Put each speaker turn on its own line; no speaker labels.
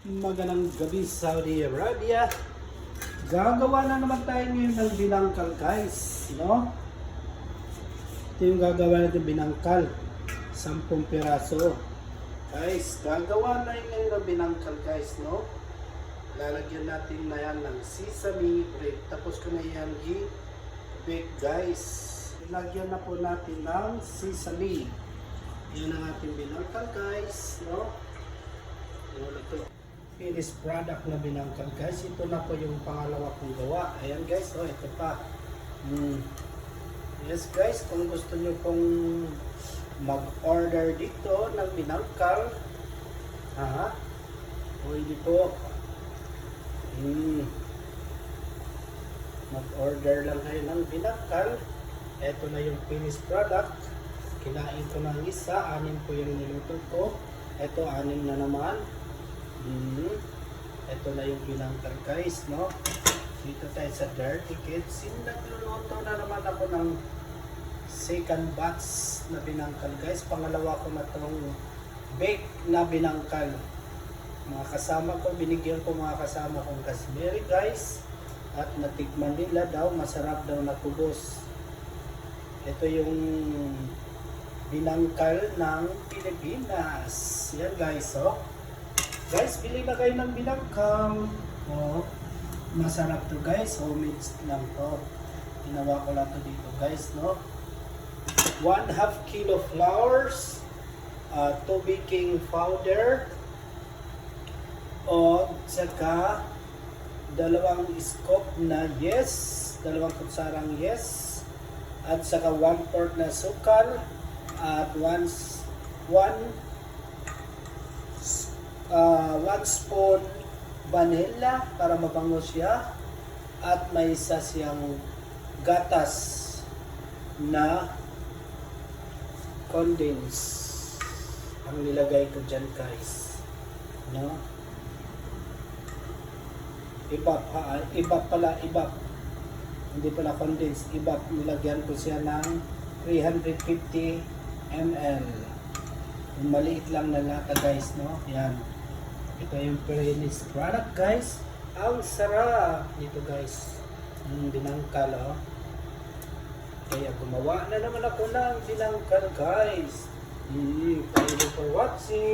Magandang gabi, Saudi Arabia. Gagawa na naman tayo ngayon ng binangkal, guys. No? Ito yung gagawa natin binangkal. 10 piraso. Guys, gagawa na ngayon ng binangkal, guys. No? Lalagyan natin na yan ng sesame bread. Tapos ko na yan i-bake, guys. Lagyan na po natin ng sesame. Yan ang ating binangkal, guys. No? Ito. Finished product na binangkal, guys. Ito na po yung pangalawa kong gawa. Ayan, guys. Oh, ito pa. Yes, guys. Kung gusto nyo pong mag-order dito ng binangkal, pwede po. Mag-order lang kayo ng binangkal. Ito na yung finished product. Kinain ko ng isa. 6 po yung niluto ko. Ito, 6 na naman. Ito na yung binangkal, guys, no? Dito tayo sa Dirty Kids. Nagluluto na naman ako ng second batch na binangkal, guys. Pangalawa ko na itong bake na binangkal. Mga kasama ko, binigyan ko mga kasama kong Kashmiri, guys. At natikman nila daw, masarap daw na kubos. Ito yung binangkal ng Pilipinas. Yan, guys, oh. Guys, bili na kayo ng binangkal. Oh, masarap to, guys. Homemade lang to. Ginawa ko lang to dito, guys, no? 1/2 kilo flours, 2 baking powder, o saka 2 scoop na yes, 2 kutsarang yes, at saka 1/4 na sukal, at 1 spoon vanilla para mabango siya, at may isa siyang gatas na condense ang nilagay ko dyan, guys, no? Ibap hindi pala condense, ibap. Nilagyan ko siya ng 350 ml. Maliit lang na lata, guys, no? Yan. Ito yung finished product, guys. Ang sarap dito, guys. Binangkal, oh. Kaya gumawa na naman ako ng binangkal, guys. Thank you for watching.